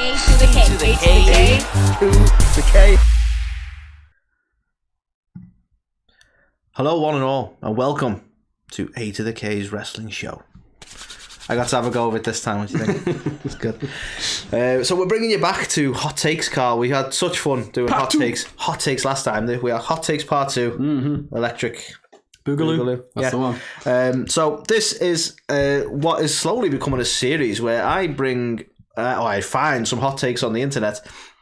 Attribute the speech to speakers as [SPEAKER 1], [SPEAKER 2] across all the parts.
[SPEAKER 1] A to the K.
[SPEAKER 2] A to the K.
[SPEAKER 1] A
[SPEAKER 2] To the K.
[SPEAKER 3] Hello, one and all, and welcome to A2theK's Wrestling Show. I got to have a go of it this time. What do you think? It's good. So we're bringing you back to Hot Takes, Carl. We had such fun doing Hot Takes last time. We had Hot Takes Part 2, Electric Boogaloo.
[SPEAKER 2] That's the one.
[SPEAKER 3] So this is what is slowly becoming a series where I bring, I find some hot takes on the internet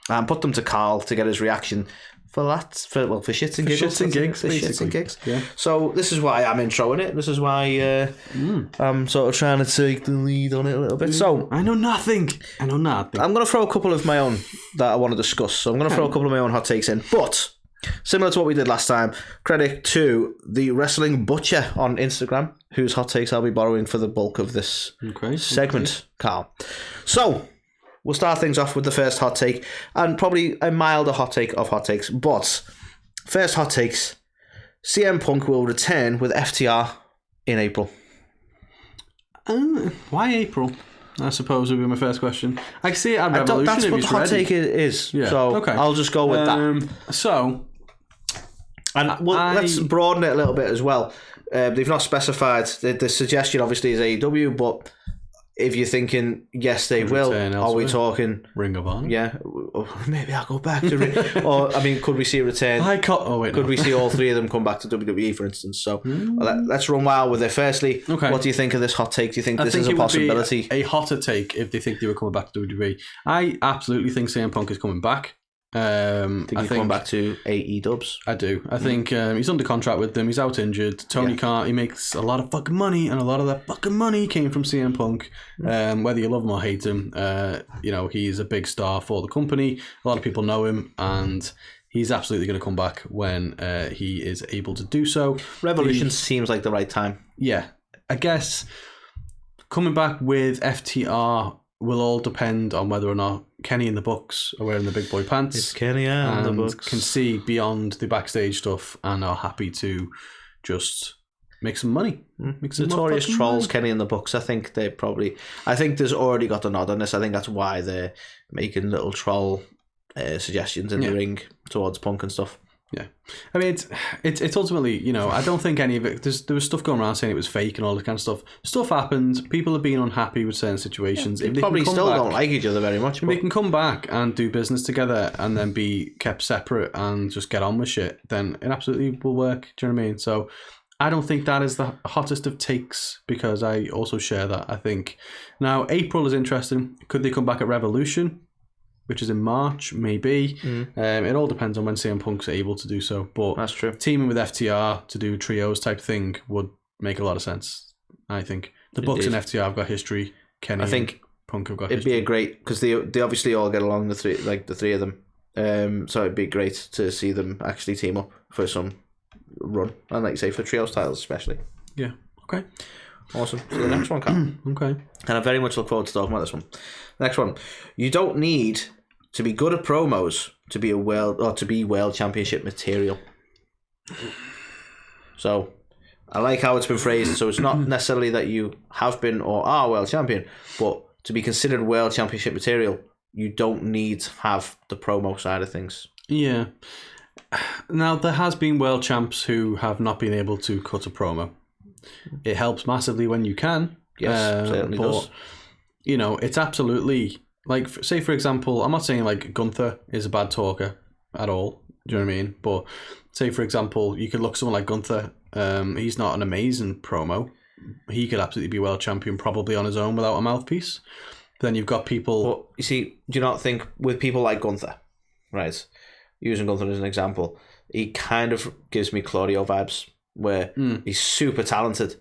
[SPEAKER 3] and put them to Carl to get his reaction. For shits and giggles. Shits and gigs.
[SPEAKER 2] Yeah.
[SPEAKER 3] So this is why I'm introing it. This is why I'm sort of trying to take the lead on it a little bit. So
[SPEAKER 2] I know nothing.
[SPEAKER 3] I'm going to throw a couple of my own that I want to discuss. So I'm going to throw a couple of my own hot takes in. But similar to what we did last time, credit to the Wrestling Butcher on Instagram, whose hot takes I'll be borrowing for the bulk of this segment, Carl. So we'll start things off with the first hot take, and probably a milder hot take of hot takes. But first hot takes, CM Punk will return with FTR in April.
[SPEAKER 2] Why April? I suppose would be my first question. I see it at Revolution.
[SPEAKER 3] That's
[SPEAKER 2] if
[SPEAKER 3] what
[SPEAKER 2] he's
[SPEAKER 3] the hot
[SPEAKER 2] ready.
[SPEAKER 3] take is.
[SPEAKER 2] Yeah.
[SPEAKER 3] So
[SPEAKER 2] Okay.
[SPEAKER 3] I'll just go with that.
[SPEAKER 2] So,
[SPEAKER 3] And let's broaden it a little bit as well. They've not specified. The suggestion obviously is AEW, but if you're thinking, yes, they will, are we talking
[SPEAKER 2] Ring of Honor?
[SPEAKER 3] Yeah, maybe I'll go back to Ring. Or, I mean, could we see a return? Could we see all three of them come back to WWE, for instance? So let's run wild with it. Firstly, what do you think of this hot take? Do you think this is a possibility?
[SPEAKER 2] A hotter take if they think they were coming back to WWE. I absolutely think CM Punk is coming back.
[SPEAKER 3] I think he's coming back to AE Dubs.
[SPEAKER 2] I do. I think he's under contract with them. He's out injured. Tony Khan, he makes a lot of fucking money, and a lot of that fucking money came from CM Punk. Whether you love him or hate him, he's a big star for the company. A lot of people know him, and he's absolutely going to come back when he is able to do so.
[SPEAKER 3] Revolution seems like the right time.
[SPEAKER 2] Yeah. I guess coming back with FTR will all depend on whether or not Kenny and the Bucks are wearing the big boy pants.
[SPEAKER 3] It's Kenny and the Bucks.
[SPEAKER 2] Can see beyond the backstage stuff and are happy to just make some money.
[SPEAKER 3] Notorious trolls, Kenny and the Bucks. I think there's already got the nod on this. I think that's why they're making little troll suggestions in the ring towards Punk and stuff.
[SPEAKER 2] Yeah, I mean it's ultimately, I don't think any of it. There was stuff going around saying it was fake and all this kind of stuff. Stuff happened. People have been unhappy with certain situations.
[SPEAKER 3] They probably still don't like each other very much.
[SPEAKER 2] If they can come back and do business together and then be kept separate and just get on with shit, then it absolutely will work. Do you know what I mean? So I don't think that is the hottest of takes, because I also share that. I think now April is interesting. Could they come back at Revolution, which is in March? Maybe. It all depends on when CM Punk's able to do so. But
[SPEAKER 3] that's true.
[SPEAKER 2] Teaming with FTR to do trios type thing would make a lot of sense. I think the Bucks and FTR have got history. Kenny, I think Punk have got.
[SPEAKER 3] It'd be a great, because they obviously all get along, the three of them. So it'd be great to see them actually team up for some run, and like you say, for trios titles especially.
[SPEAKER 2] Yeah. Okay.
[SPEAKER 3] Awesome. So the next one, Carl.
[SPEAKER 2] Okay.
[SPEAKER 3] And I very much look forward to talking about this one. Next one. You don't need to be good at promos to be world championship material. So I like how it's been phrased. So it's not necessarily that you have been or are world champion, but to be considered world championship material, you don't need to have the promo side of things.
[SPEAKER 2] Yeah. Now, there has been world champs who have not been able to cut a promo. It helps massively when you can.
[SPEAKER 3] Yes, certainly does.
[SPEAKER 2] It's absolutely, like, say for example, I'm not saying like Gunther is a bad talker at all. Do you know what I mean? But say for example, you could look at someone like Gunther. He's not an amazing promo. He could absolutely be world champion probably on his own without a mouthpiece. Then you've got people.
[SPEAKER 3] But you see, do you not think with people like Gunther, right? Using Gunther as an example, he kind of gives me Claudio vibes, where he's super talented,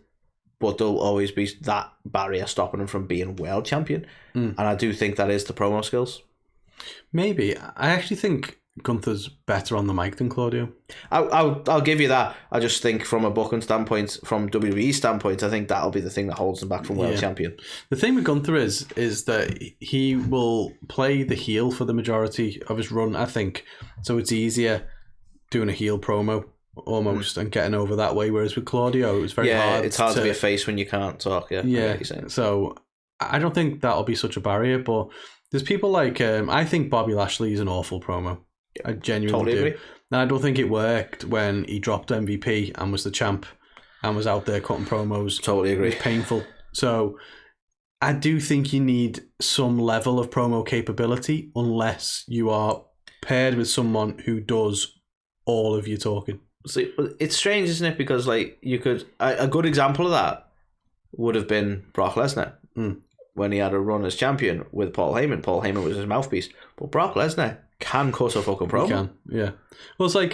[SPEAKER 3] but there'll always be that barrier stopping him from being world champion. And I do think that is the promo skills.
[SPEAKER 2] Maybe. I actually think Gunther's better on the mic than Claudio.
[SPEAKER 3] I'll give you that. I just think from a booking standpoint, from WWE standpoint, I think that'll be the thing that holds him back from world champion.
[SPEAKER 2] The thing with Gunther is that he will play the heel for the majority of his run, I think. So it's easier doing a heel promo almost and getting over that way. Whereas with Claudio, it was very hard.
[SPEAKER 3] Yeah, it's hard to be a face when you can't talk. Yeah,
[SPEAKER 2] yeah. So I don't think that'll be such a barrier, but there's people like, I think Bobby Lashley is an awful promo. I genuinely do.
[SPEAKER 3] Agree.
[SPEAKER 2] And I don't think it worked when he dropped MVP and was the champ and was out there cutting promos.
[SPEAKER 3] Totally agree.
[SPEAKER 2] It was painful. So I do think you need some level of promo capability unless you are paired with someone who does all of your talking.
[SPEAKER 3] So it's strange, isn't it? Because like you could, a good example of that would have been Brock Lesnar when he had a run as champion with Paul Heyman. Paul Heyman was his mouthpiece, but Brock Lesnar can cut a fucking promo.
[SPEAKER 2] He can, yeah. Well, it's like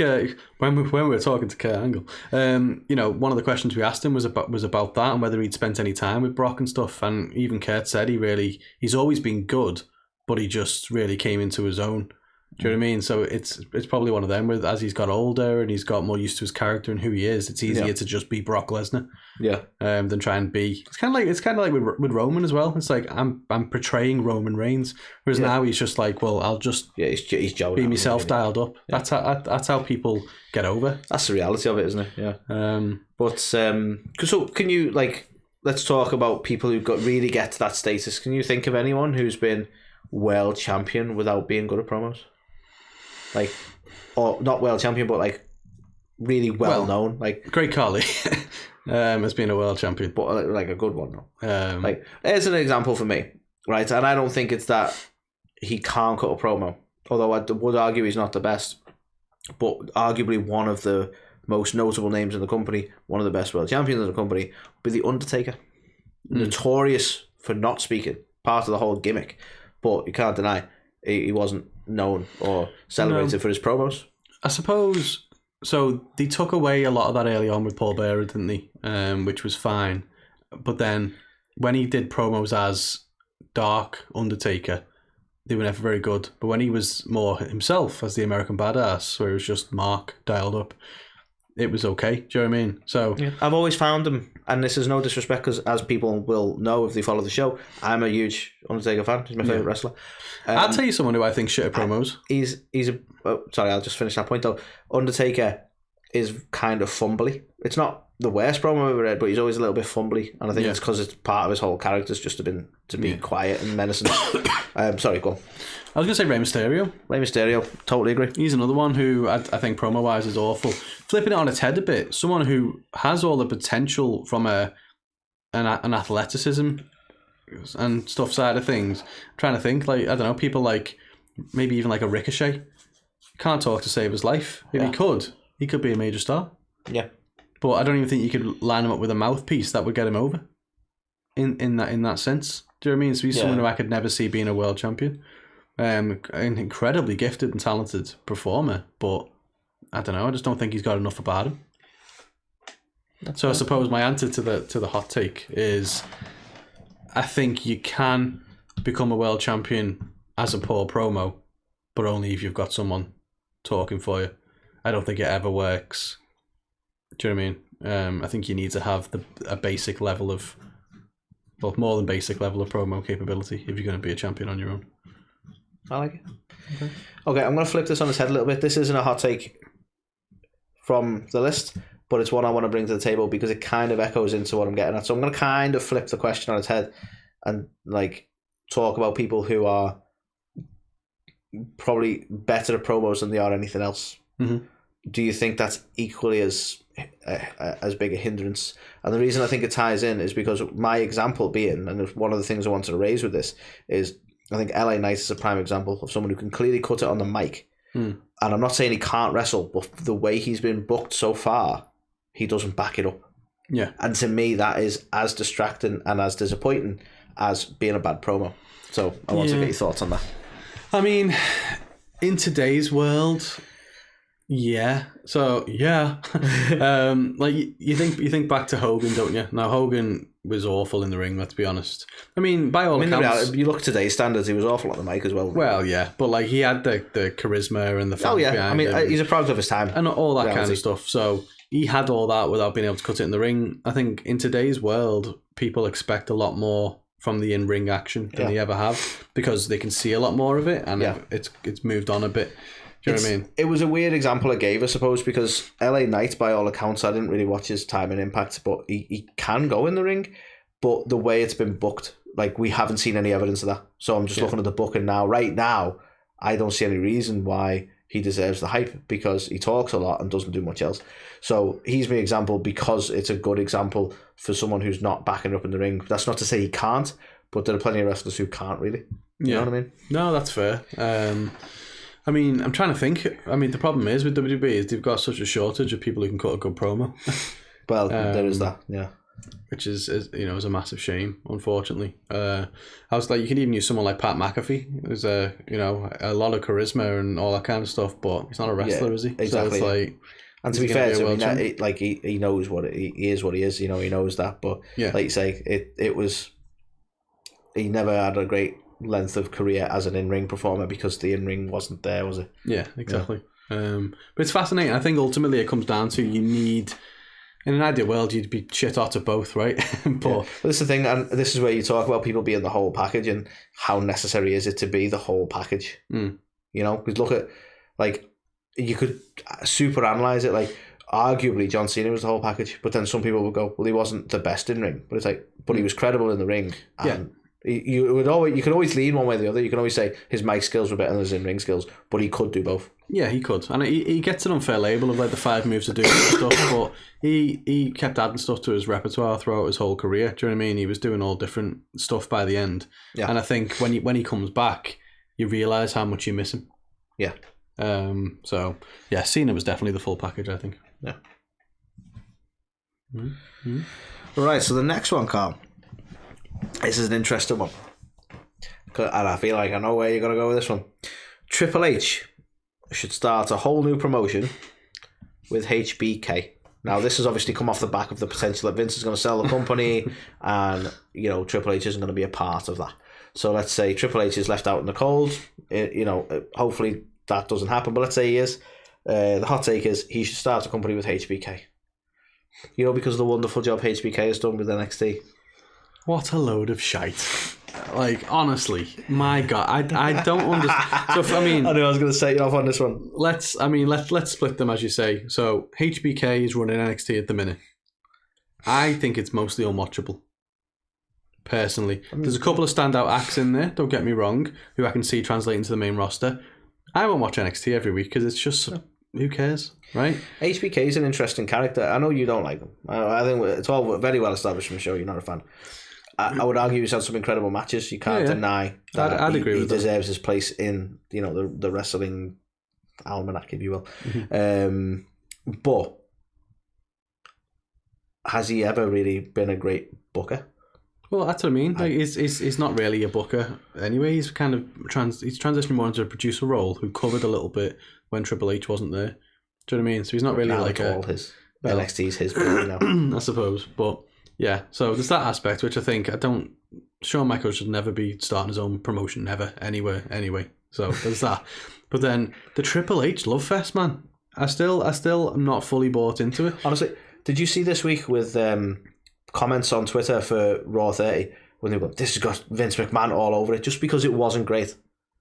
[SPEAKER 2] when we were talking to Kurt Angle, one of the questions we asked him was about that and whether he'd spent any time with Brock and stuff. And even Kurt said he's always been good, but he just really came into his own. Do you know what I mean? So it's probably one of them where as he's got older and he's got more used to his character and who he is, it's easier to just be Brock Lesnar.
[SPEAKER 3] Yeah.
[SPEAKER 2] Than try and be. It's kind of like with Roman as well. It's like I'm portraying Roman Reigns, whereas now he's just like, well, I'll just
[SPEAKER 3] he's
[SPEAKER 2] be myself dialed up. Yeah. That's how people get over.
[SPEAKER 3] That's the reality of it, isn't it? Yeah. So can you let's talk about people who really get to that status. Can you think of anyone who's been world champion without being good at promos? Or not world champion, but really well known.
[SPEAKER 2] Great Khali has been a world champion,
[SPEAKER 3] but a good one. Here's an example for me, right? And I don't think it's that he can't cut a promo, although I would argue he's not the best, but arguably one of the most notable names in the company, one of the best world champions in the company, would be the Undertaker. Notorious for not speaking, part of the whole gimmick, but you can't deny he wasn't known or celebrated for his promos.
[SPEAKER 2] I suppose so. They took away a lot of that early on with Paul Bearer, didn't they? Which was fine, but then when he did promos as Dark Undertaker, they were never very good. But when he was more himself as the American Badass, where it was just Mark dialed up, it was okay. Do you know what I mean? So
[SPEAKER 3] I've always found him, and this is no disrespect, because as people will know if they follow the show, I'm a huge Undertaker fan. He's my favourite wrestler.
[SPEAKER 2] I'll tell you someone who I think shit at promos.
[SPEAKER 3] Sorry, I'll just finish that point though. Undertaker is kind of fumbly. It's not the worst promo I've ever read, but he's always a little bit fumbly, and I think it's because it's part of his whole character is just to be quiet and menacing. Sorry, go on.
[SPEAKER 2] I was going to say Rey Mysterio.
[SPEAKER 3] Rey Mysterio, totally agree.
[SPEAKER 2] He's another one who I think promo-wise is awful. Flipping it on its head a bit, someone who has all the potential from an athleticism and stuff side of things. I'm trying to think, I don't know, people like, maybe even like a Ricochet. Can't talk to save his life. If he could be a major star. Yeah. But I don't even think you could line him up with a mouthpiece that would get him over. In that sense. Do you know what I mean? So he's someone who I could never see being a world champion. An incredibly gifted and talented performer, but I don't know. I just don't think he's got enough about him. I suppose my answer to the hot take is, I think you can become a world champion as a poor promo, but only if you've got someone talking for you. I don't think it ever works. Do you know what I mean? I think you need to have a basic level of, well, more than basic level of promo capability if you're going to be a champion on your own.
[SPEAKER 3] I like it. Okay, I'm going to flip this on its head a little bit. This isn't a hot take from the list, but it's one I want to bring to the table because it kind of echoes into what I'm getting at. So I'm going to kind of flip the question on its head and talk about people who are probably better at promos than they are anything else. Mm-hmm. Do you think that's equally as big a hindrance? And the reason I think it ties in is because my example being, and one of the things I wanted to raise with this is, I think LA Knight is a prime example of someone who can clearly cut it on the mic. And I'm not saying he can't wrestle, but the way he's been booked so far, he doesn't back it up. Yeah. And to me, that is as distracting and as disappointing as being a bad promo. So I want to get your thoughts on that.
[SPEAKER 2] I mean, in today's world, yeah. So yeah, you think back to Hogan, don't you? Now Hogan was awful in the ring. Let's be honest. I mean, by all accounts,
[SPEAKER 3] you look at today's standards, he was awful on the mic as well.
[SPEAKER 2] Well, yeah, but he had the charisma and the fans behind him.
[SPEAKER 3] I mean, he's a product of his time
[SPEAKER 2] and all that kind of stuff. So he had all that without being able to cut it in the ring. I think in today's world, people expect a lot more from the in-ring action than they ever have because they can see a lot more of it, and it's moved on a bit. Do you know what I mean?
[SPEAKER 3] It was a weird example I gave, I suppose, because LA Knight, by all accounts, I didn't really watch his time in Impact, but he can go in the ring. but the way it's been booked, like, we haven't seen any evidence of that. So I'm just looking at the booking now. Right now, I don't see any reason why he deserves the hype, because he talks a lot and doesn't do much else. So he's my example because it's a good example for someone who's not backing up in the ring. That's not to say he can't, but there are plenty of wrestlers who can't really. You know what I mean?
[SPEAKER 2] No, that's fair. I mean, I'm trying to think. I mean, the problem is with WWE is they've got such a shortage of people who can cut a good promo.
[SPEAKER 3] Well, there is that, yeah.
[SPEAKER 2] Which is is a massive shame, unfortunately. I was like, you can even use someone like Pat McAfee, who's a lot of charisma and all that kind of stuff, but he's not a wrestler, is he?
[SPEAKER 3] Exactly.
[SPEAKER 2] So it's like,
[SPEAKER 3] and to be fair to him, he knows what he is, what he is. He knows that. But like you say, it was, he never had a great length of career as an in-ring performer because the in-ring wasn't there, was it?
[SPEAKER 2] Yeah, exactly. Yeah. But it's fascinating. I think ultimately it comes down to you need. In an ideal world, you'd be shit hot at both, right? But
[SPEAKER 3] this is the thing, and this is where you talk about people being the whole package and how necessary is it to be the whole package. You know, because look at, like, you could super analyze it. Like, arguably, John Cena was the whole package, but then some people would go, well, he wasn't the best in ring, but it's like, but he was credible in the ring. And you could always lean one way or the other. You can always say his mic skills were better than his in-ring skills, but he could do both. Yeah,
[SPEAKER 2] he could, and he gets an unfair label of like the 5 moves to do and stuff. But he kept adding stuff to his repertoire throughout his whole career. Do you know what I mean? He was doing all different stuff by the end. Yeah. And I think when he comes back, you realise how much you miss him.
[SPEAKER 3] Yeah.
[SPEAKER 2] So yeah, Cena was definitely the full package, I think.
[SPEAKER 3] Yeah. All right. So the next one, Carl. This is an interesting one, and I feel like I know where you're going to go with this one. Triple H should start a whole new promotion with HBK. Now, this has obviously come off the back of the potential that Vince is going to sell the company, and Triple H isn't going to be a part of that. So let's say Triple H is left out in the cold. Hopefully that doesn't happen, but let's say he is. The hot take is he should start a company with HBK. Because of the wonderful job HBK has done with NXT.
[SPEAKER 2] What a load of shite. Like, honestly, my God, I don't understand. So, I mean,
[SPEAKER 3] I knew I was going to set you off on this one.
[SPEAKER 2] Let's split them, as you say. So, HBK is running NXT at the minute. I think it's mostly unwatchable. Personally, there's a couple of standout acts in there, don't get me wrong, who I can see translating to the main roster. I won't watch NXT every week because it's just, who cares, right?
[SPEAKER 3] HBK is an interesting character. I know you don't like him. I think it's all very well established from the show. You're not a fan. I would argue he's had some incredible matches. You can't deny that
[SPEAKER 2] I'd agree with
[SPEAKER 3] he deserves his place in the wrestling almanac, if you will. Mm-hmm. But has he ever really been a great booker?
[SPEAKER 2] Well, that's what I mean. Like, he's not really a booker anyway. He's kind of he's transitioning more into a producer role who covered a little bit when Triple H wasn't there. Do you know what I mean? So he's not really like
[SPEAKER 3] NXT's his baby now.
[SPEAKER 2] I suppose, but. Yeah, so there's that aspect, which I think Shawn Michaels should never be starting his own promotion, never, anywhere, anyway. So there's that. But then the Triple H love fest, man. I still am not fully bought into it.
[SPEAKER 3] Honestly, did you see this week with comments on Twitter for Raw 30 when they go, this has got Vince McMahon all over it, just because it wasn't great?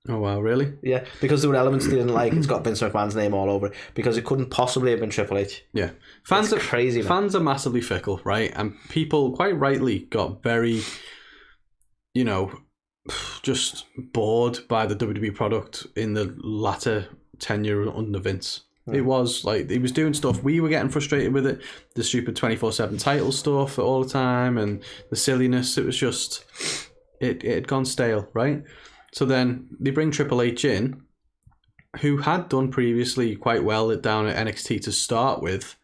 [SPEAKER 2] Oh, wow, really?
[SPEAKER 3] Yeah, because there were elements they didn't like. It's got Vince McMahon's name all over it because it couldn't possibly have been Triple H.
[SPEAKER 2] Yeah.
[SPEAKER 3] Fans are crazy, man.
[SPEAKER 2] Fans are massively fickle, right? And people, quite rightly, got very, just bored by the WWE product in the latter tenure under Vince. It was like, he was doing stuff. We were getting frustrated with it. The stupid 24/7 title stuff all the time and the silliness. It was just, it had gone stale, right? So then they bring Triple H in, who had done previously quite well down at NXT to start with,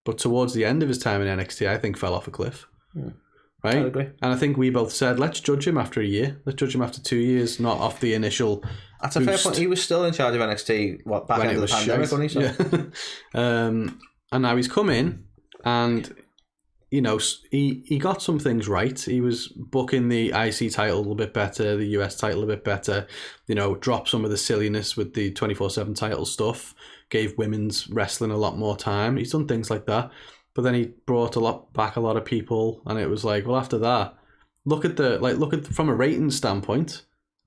[SPEAKER 2] but towards the end of his time in NXT, I think fell off a cliff. Right? I agree. And I think we both said, let's judge him after a year. Let's judge him after 2 years, not off the initial
[SPEAKER 3] That's a fair point. He was still in charge of NXT, back into the pandemic, wasn't he? So.
[SPEAKER 2] Yeah. And now he's come in and... he got some things right. He was booking the IC title a little bit better, the US title a bit better, dropped some of the silliness with the 24/7 title stuff, gave women's wrestling a lot more time. He's done things like that. But then he brought a lot of people, and it was like, well, after that, look at from a ratings standpoint,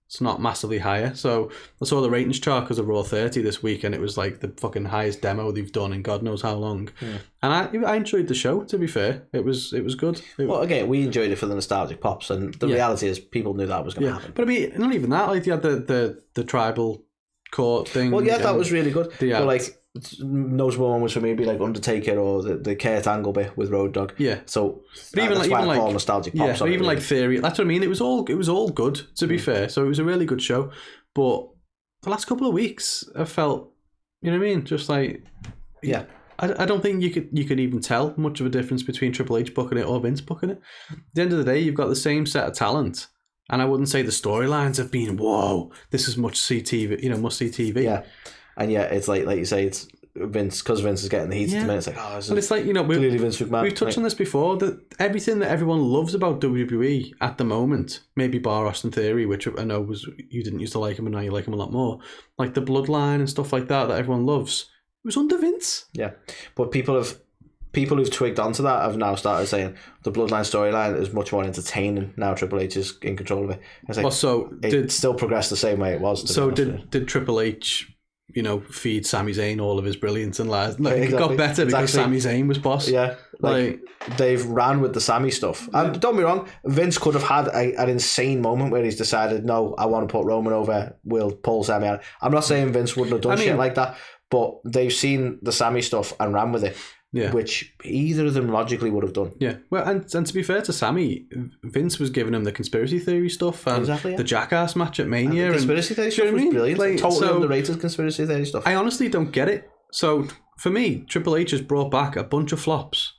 [SPEAKER 2] It's not massively higher. So I saw the ratings chart because of Raw 30 this week, and it was like the fucking highest demo they've done in God knows how long. Yeah. And I enjoyed the show, to be fair. It was good.
[SPEAKER 3] Well, again, we enjoyed it for the nostalgic pops, and the reality is people knew that was going to happen.
[SPEAKER 2] But I mean, not even that. Like, you had the tribal court thing.
[SPEAKER 3] Well, yeah, that was really good. But like, notable moments for me would be like Undertaker or the Kurt Angle bit with Road Dogg.
[SPEAKER 2] Yeah.
[SPEAKER 3] So but even that's why I call nostalgic pops.
[SPEAKER 2] Yeah, but even like Theory. That's what I mean. It was all good, to be fair. So it was a really good show. But the last couple of weeks, I felt, you know what I mean? Just like,
[SPEAKER 3] yeah.
[SPEAKER 2] I don't think you could even tell much of a difference between Triple H booking it or Vince booking it. At the end of the day, you've got the same set of talent. And I wouldn't say the storylines have been, whoa, this is must-see TV, must-see TV.
[SPEAKER 3] Yeah. And yeah, it's like you say, it's Vince, because Vince is getting the heat at the minute. It's like,
[SPEAKER 2] and it's like,
[SPEAKER 3] clearly Vince McMahon.
[SPEAKER 2] We've touched on this before, that everything that everyone loves about WWE at the moment, maybe bar Austin Theory, which I know you didn't used to like him and now you like him a lot more, like the bloodline and stuff like that everyone loves, it was under Vince. Yeah.
[SPEAKER 3] But people who've twigged onto that have now started saying the bloodline storyline is much more entertaining now. Triple H is in control of it. It's like, it still progressed the same way it was.
[SPEAKER 2] So did Triple H, feed Sami Zayn all of his brilliance and lies? Like, exactly. It got better because Sami Zayn was boss.
[SPEAKER 3] Yeah, like they've ran with the Sami stuff. And don't be wrong, Vince could have had an insane moment where he's decided, no, I want to put Roman over, we'll pull Sami out. I'm not saying Vince wouldn't have done shit like that, but they've seen the Sami stuff and ran with it. Yeah. Which either of them logically would have done.
[SPEAKER 2] Yeah. Well, and to be fair to Sami, Vince was giving him the conspiracy theory stuff and the Jackass match at Mania.
[SPEAKER 3] And the conspiracy theory stuff was brilliant. Like, totally underrated conspiracy theory stuff.
[SPEAKER 2] I honestly don't get it. So for me, Triple H has brought back a bunch of flops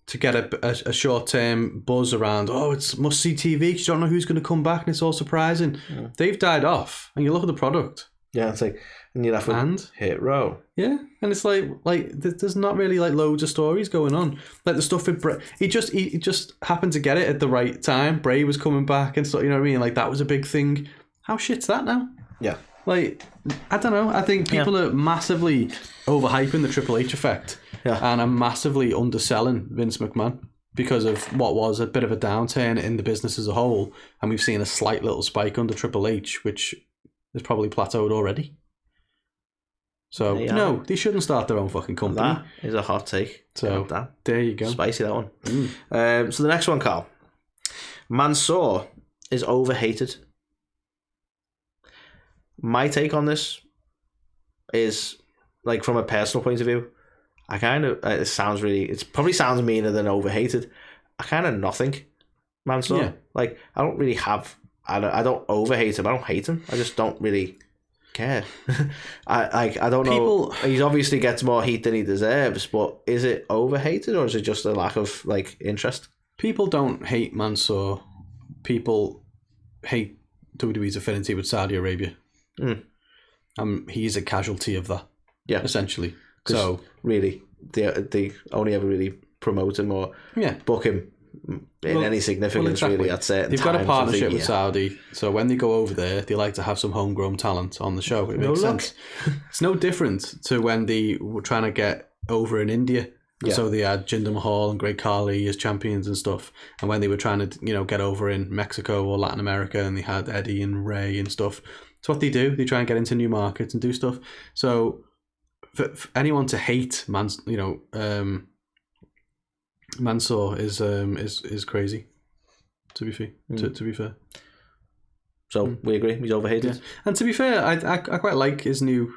[SPEAKER 2] to get a short-term buzz around, it's must-see TV because you don't know who's going to come back and it's all surprising. Yeah. They've died off and you look at the product.
[SPEAKER 3] Yeah, it's like, and you're left with Hit Row.
[SPEAKER 2] Yeah, and it's like there's not really like loads of stories going on. Like the stuff with Bray, he just happened to get it at the right time. Bray was coming back and stuff. You know what I mean? Like that was a big thing. How shit's that now?
[SPEAKER 3] Yeah.
[SPEAKER 2] Like I don't know. I think people are massively overhyping the Triple H effect, and are massively underselling Vince McMahon because of what was a bit of a downturn in the business as a whole, and we've seen a slight little spike under Triple H, which is probably plateaued already. So, no, they shouldn't start their own fucking company.
[SPEAKER 3] That is a hot take.
[SPEAKER 2] So, there you go.
[SPEAKER 3] Spicy, that one. So the next one, Carl. Mansoor is overhated. My take on this is, like, from a personal point of view, I kind of, it probably sounds meaner than overhated. I kind of nothing Mansoor. Yeah. Like, I don't really have, I don't overhate him. I don't hate him. I just don't really care. I don't know. He obviously gets more heat than he deserves, but is it overhated or is it just a lack of like interest?
[SPEAKER 2] People don't hate Mansoor. People hate WWE's affinity with Saudi Arabia. He's a casualty of that. Yeah, essentially. So really, they only ever really promote him or book him in any significance, really, at certain times. They've got a partnership with Saudi, so when they go over there, they like to have some homegrown talent on the show. It makes sense. It's no different to when they were trying to get over in India. Yeah. So they had Jinder Mahal and Great Khali as champions and stuff. And when they were trying to, get over in Mexico or Latin America, and they had Eddie and Ray and stuff. It's what they do. They try and get into new markets and do stuff. So for anyone to hate Mansoor is crazy. To be fair, to be fair.
[SPEAKER 3] So we agree, he's overhated. Yeah.
[SPEAKER 2] And to be fair, I quite like the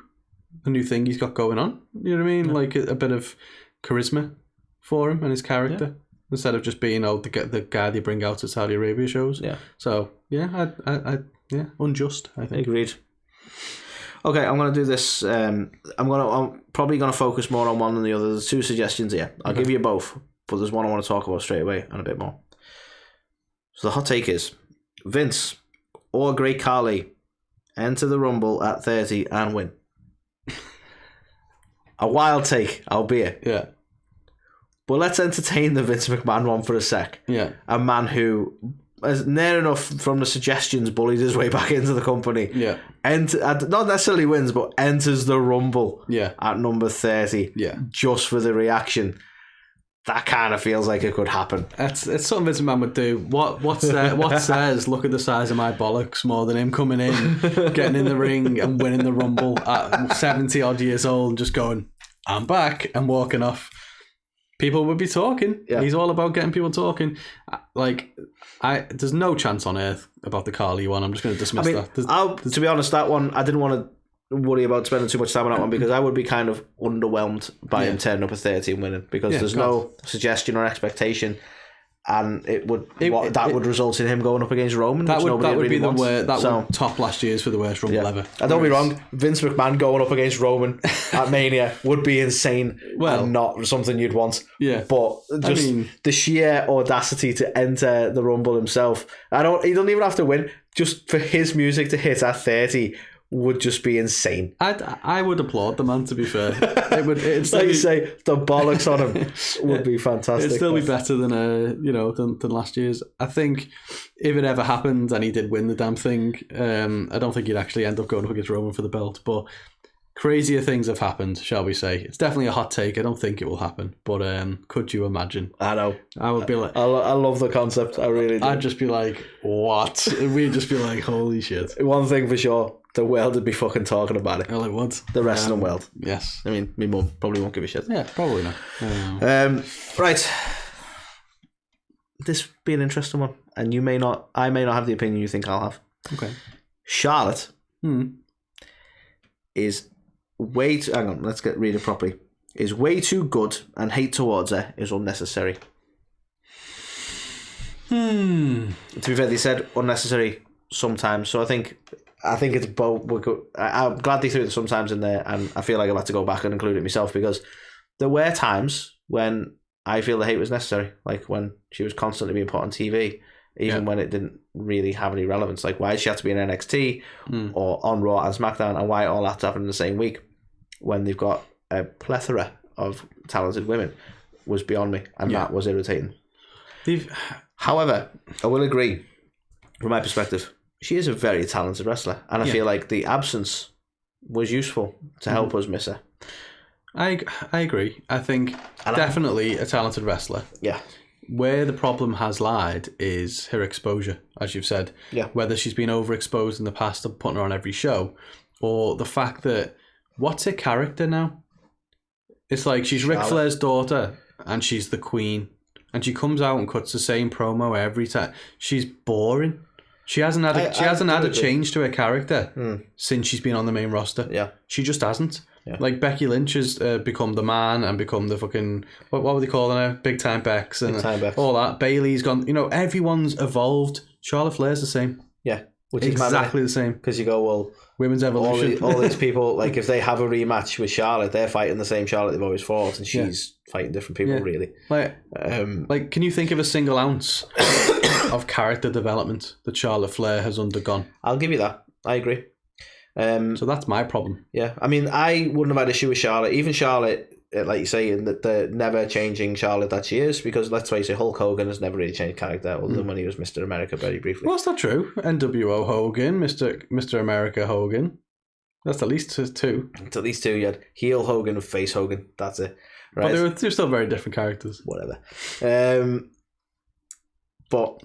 [SPEAKER 2] new thing he's got going on. You know what I mean? Yeah. Like a bit of charisma for him and his character instead of just being the guy they bring out at Saudi Arabia shows. Yeah. So I unjust. I think.
[SPEAKER 3] Agreed. Okay, I'm gonna do this. I'm probably gonna focus more on one than the other. There's two suggestions here. I'll give you both, but there's one I want to talk about straight away and a bit more. So the hot take is Vince or Great Khali enter the Rumble at 30 and win. A wild take, albeit.
[SPEAKER 2] Yeah.
[SPEAKER 3] But let's entertain the Vince McMahon one for a sec.
[SPEAKER 2] Yeah.
[SPEAKER 3] A man who, as near enough from the suggestions, bullied his way back into the company.
[SPEAKER 2] Yeah.
[SPEAKER 3] Not necessarily wins, but enters the Rumble.
[SPEAKER 2] Yeah.
[SPEAKER 3] At number 30.
[SPEAKER 2] Yeah.
[SPEAKER 3] Just for the reaction. that kind of feels like it could happen.
[SPEAKER 2] It's something Vince McMahon would do. What says, look at the size of my bollocks, more than him coming in, getting in the ring and winning the Rumble at 70 odd years old and just going, I'm back, and walking off. People would be talking. Yeah. He's all about getting people talking. Like, there's no chance on earth about the Carly one. I'm just going to dismiss that.
[SPEAKER 3] To be honest, that one, I didn't want to worry about spending too much time on that one because I would be kind of underwhelmed by him turning up at 30 and winning because there's no suggestion or expectation, and that would result in him going up against Roman.
[SPEAKER 2] That would
[SPEAKER 3] really
[SPEAKER 2] be the
[SPEAKER 3] wants.
[SPEAKER 2] worst. That would top last year's for the worst Rumble ever.
[SPEAKER 3] And don't be wrong, Vince McMahon going up against Roman at Mania would be insane and not something you'd want.
[SPEAKER 2] Yeah,
[SPEAKER 3] but the sheer audacity to enter the Rumble himself. He doesn't even have to win. Just for his music to hit at 30. Would just be insane.
[SPEAKER 2] I would applaud the man, to be fair. It'd
[SPEAKER 3] like you say, the bollocks on him would be fantastic.
[SPEAKER 2] It'd still be better than than last year's. I think if it ever happened and he did win the damn thing, I don't think he'd actually end up going up against Roman for the belt. But crazier things have happened, shall we say. It's definitely a hot take. I don't think it will happen. But could you imagine?
[SPEAKER 3] I know.
[SPEAKER 2] I would be like...
[SPEAKER 3] I love the concept. I really do.
[SPEAKER 2] I'd just be like, what? We'd just be like, holy shit.
[SPEAKER 3] One thing for sure. The world would be fucking talking about it.
[SPEAKER 2] Well, it would.
[SPEAKER 3] The wrestling world.
[SPEAKER 2] Yes.
[SPEAKER 3] I mean, my mum probably won't give a shit.
[SPEAKER 2] Yeah, probably not.
[SPEAKER 3] Right. This be an interesting one. And I may not have the opinion you think I'll have.
[SPEAKER 2] Okay.
[SPEAKER 3] Charlotte is way too... Hang on, let's read it properly. Is way too good and hate towards her is unnecessary. To be fair, they said unnecessary sometimes. So I think it's both. I'm glad they threw it sometimes in there, and I feel like I've had to go back and include it myself because there were times when I feel the hate was necessary, like when she was constantly being put on TV, even when it didn't really have any relevance. Like why she had to be in NXT or on Raw and SmackDown, and why it all had to happen in the same week when they've got a plethora of talented women was beyond me, and that was irritating. However, I will agree, from my perspective, she is a very talented wrestler, and I feel like the absence was useful to help us miss her.
[SPEAKER 2] I agree. I think definitely a talented wrestler.
[SPEAKER 3] Yeah.
[SPEAKER 2] Where the problem has lied is her exposure, as you've said.
[SPEAKER 3] Yeah.
[SPEAKER 2] Whether she's been overexposed in the past of putting her on every show, or the fact that, what's her character now? It's like she's Ric Flair's daughter, and she's the queen, and she comes out and cuts the same promo every time. She's boring. She hasn't had a change to her character since she's been on the main roster. Yeah, she just hasn't. Yeah. Like Becky Lynch has become the man and become the fucking what were they calling her? Big time Becks and all that. Bailey's gone. Everyone's evolved. Charlotte Flair's the same.
[SPEAKER 3] Yeah,
[SPEAKER 2] which is exactly the same.
[SPEAKER 3] Because you go, well,
[SPEAKER 2] women's evolution.
[SPEAKER 3] All these people, like if they have a rematch with Charlotte, they're fighting the same Charlotte they've always fought, and she's fighting different people. Really.
[SPEAKER 2] Like, can you think of a single ounce of character development that Charlotte Flair has undergone?
[SPEAKER 3] I'll give you that. I agree.
[SPEAKER 2] So that's my problem.
[SPEAKER 3] Yeah, I mean, I wouldn't have had issue with Charlotte. Even Charlotte, like you say, in the never changing Charlotte that she is, because let's face it, Hulk Hogan has never really changed character other than when he was Mr. America very briefly.
[SPEAKER 2] Well, that's not true. NWO Hogan, Mr. America Hogan. That's at least two.
[SPEAKER 3] It's at least two. You had heel Hogan and face Hogan. That's it. Right?
[SPEAKER 2] But they're still very different characters.
[SPEAKER 3] Whatever. But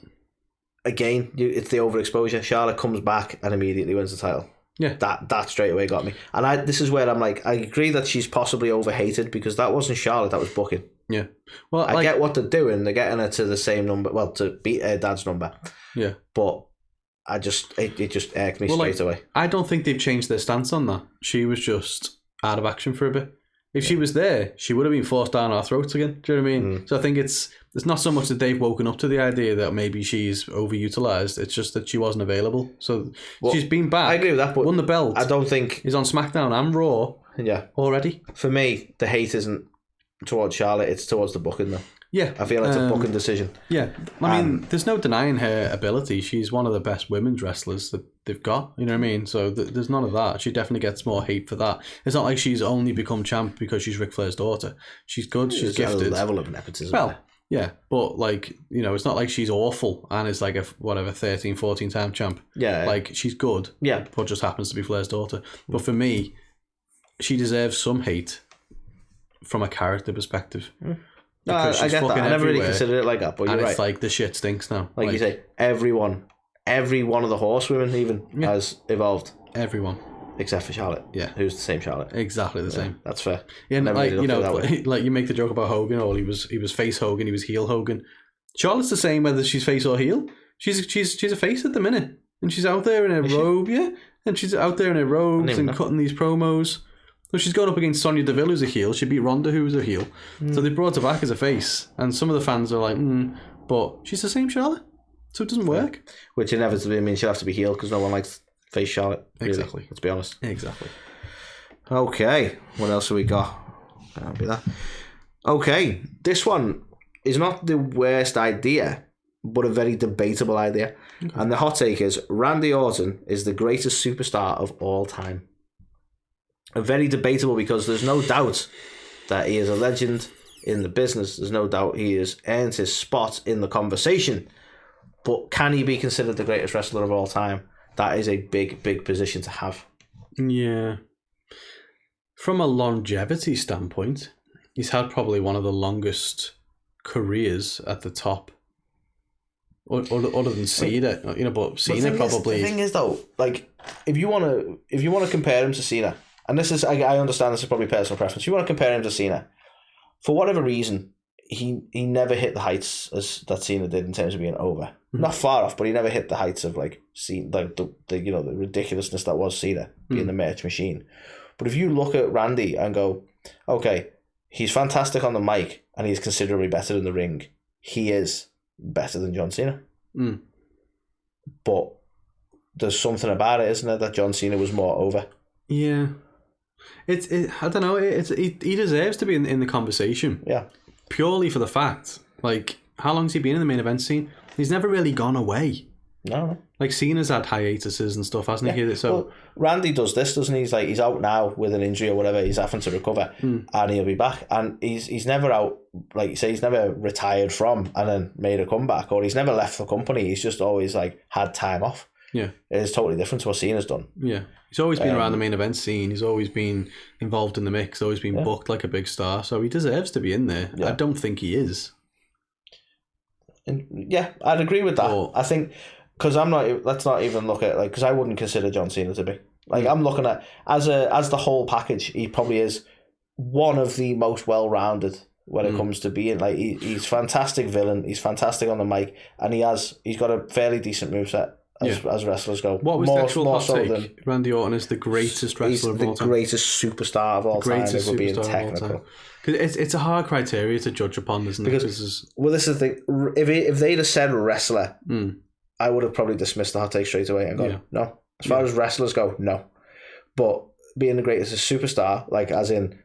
[SPEAKER 3] again, it's the overexposure. Charlotte comes back and immediately wins the title.
[SPEAKER 2] Yeah,
[SPEAKER 3] that straight away got me. And this is where I'm like, I agree that she's possibly overhated because that wasn't Charlotte, that was booking.
[SPEAKER 2] Yeah, well,
[SPEAKER 3] I get what they're doing. They're getting her to the same number, well, to beat her dad's number.
[SPEAKER 2] Yeah,
[SPEAKER 3] but it just irked me straight away.
[SPEAKER 2] I don't think they've changed their stance on that. She was just out of action for a bit. If she was there, she would have been forced down our throats again. Do you know what I mean? So I think it's not so much that they've woken up to the idea that maybe she's overutilized. It's just that she wasn't available. So she's been back.
[SPEAKER 3] I agree with that, but
[SPEAKER 2] won the belt.
[SPEAKER 3] I don't think
[SPEAKER 2] he's on SmackDown and Raw.
[SPEAKER 3] Yeah,
[SPEAKER 2] already.
[SPEAKER 3] For me, the hate isn't towards Charlotte; it's towards the booking, though.
[SPEAKER 2] Yeah,
[SPEAKER 3] I feel it's a booking decision.
[SPEAKER 2] Yeah, I mean, there's no denying her ability. She's one of the best women's wrestlers that they've got. You know what I mean? So there's none of that. She definitely gets more hate for that. It's not like she's only become champ because she's Ric Flair's daughter. She's good. She's gifted.
[SPEAKER 3] A level of nepotism.
[SPEAKER 2] Well, yeah, but like it's not like she's awful and is like a 13, 14 time champ.
[SPEAKER 3] Yeah,
[SPEAKER 2] like she's good.
[SPEAKER 3] Yeah,
[SPEAKER 2] but just happens to be Flair's daughter. But for me, she deserves some hate from a character perspective.
[SPEAKER 3] No, I get that. I never really considered it like that, but you're right.
[SPEAKER 2] And it's like the shit stinks now.
[SPEAKER 3] Like you say, every one of the horsewomen even has evolved.
[SPEAKER 2] Everyone.
[SPEAKER 3] Except for Charlotte.
[SPEAKER 2] Yeah.
[SPEAKER 3] Who's the same Charlotte.
[SPEAKER 2] Exactly the same.
[SPEAKER 3] That's fair.
[SPEAKER 2] Yeah, and like, you know, like you make the joke about Hogan, or he was face Hogan, he was heel Hogan. Charlotte's the same whether she's face or heel. She's a face at the minute. And she's out there in her robe, and she's out there in her robes and cutting these promos. So she's going up against Sonya Deville, who's a heel. She beat Ronda, who was a heel. So they brought her back as a face. And some of the fans are like, but she's the same Charlotte. So it doesn't work. Which
[SPEAKER 3] inevitably means she'll have to be heel because no one likes face Charlotte. Really.
[SPEAKER 2] Exactly.
[SPEAKER 3] Let's be honest.
[SPEAKER 2] Exactly.
[SPEAKER 3] Okay. What else have we got? That'll be that. Okay. This one is not the worst idea, but a very debatable idea. Okay. And the hot take is Randy Orton is the greatest superstar of all time. Very debatable because there's no doubt that he is a legend in the business. There's no doubt he has earned his spot in the conversation. But can he be considered the greatest wrestler of all time? That is a big, big position to have.
[SPEAKER 2] Yeah. From a longevity standpoint, he's had probably one of the longest careers at the top. Other than Cena, you know, but Cena probably.
[SPEAKER 3] The thing is, though, like if you want to compare him to Cena, and this is I understand this is probably personal preference. If you want to compare him to Cena, for whatever reason, he never hit the heights that Cena did in terms of being over. Mm-hmm. Not far off, but he never hit the heights of like Cena, like the you know the ridiculousness that was Cena being the merch machine. But if you look at Randy and go, okay, he's fantastic on the mic and he's considerably better in the ring. He is better than John Cena. But there's something about it, isn't there, that John Cena was more over?
[SPEAKER 2] Yeah. I don't know. He deserves to be in the conversation.
[SPEAKER 3] Yeah.
[SPEAKER 2] Purely for the fact, like, how long's he been in the main event scene? He's never really gone away.
[SPEAKER 3] No.
[SPEAKER 2] Like, Cena's had hiatuses and stuff, hasn't he? So
[SPEAKER 3] well, Randy does this, doesn't he? He's out now with an injury or whatever. He's having to recover, and he'll be back. And he's never out, like you say, he's never retired from and then made a comeback, or he's never left the company. He's just always like had time off.
[SPEAKER 2] Yeah,
[SPEAKER 3] it's totally different to what Cena's done.
[SPEAKER 2] Yeah, he's always been around the main event scene. He's always been involved in the mix. Always been booked like a big star. So he deserves to be in there. Yeah. I don't think he is.
[SPEAKER 3] And yeah, I'd agree with that. I think. Because let's not even look at because I wouldn't consider John Cena to be I'm looking at as the whole package. He probably is one of the most well-rounded when it comes to being he's fantastic villain. He's fantastic on the mic, and he's got a fairly decent moveset as wrestlers go.
[SPEAKER 2] What was the actual hot take? Randy Orton is the greatest wrestler of all time.
[SPEAKER 3] The greatest superstar of all time. If we're being technical.
[SPEAKER 2] Because it's a hard criteria to judge upon, isn't it?
[SPEAKER 3] This is the thing. If they'd have said wrestler. I would have probably dismissed the hot take straight away and gone, no. As far as wrestlers go, no. But being the greatest superstar, as in,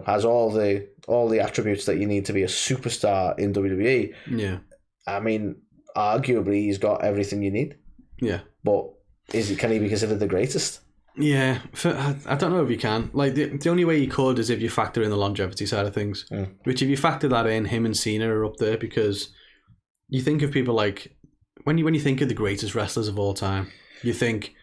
[SPEAKER 3] has all the attributes that you need to be a superstar in WWE.
[SPEAKER 2] Yeah.
[SPEAKER 3] I mean, arguably he's got everything you need.
[SPEAKER 2] Yeah.
[SPEAKER 3] But can he be considered the greatest?
[SPEAKER 2] Yeah, I don't know if you can. The only way you could is if you factor in the longevity side of things. Which, if you factor that in, him and Cena are up there, because you think of people like. When you think of the greatest wrestlers of all time, you think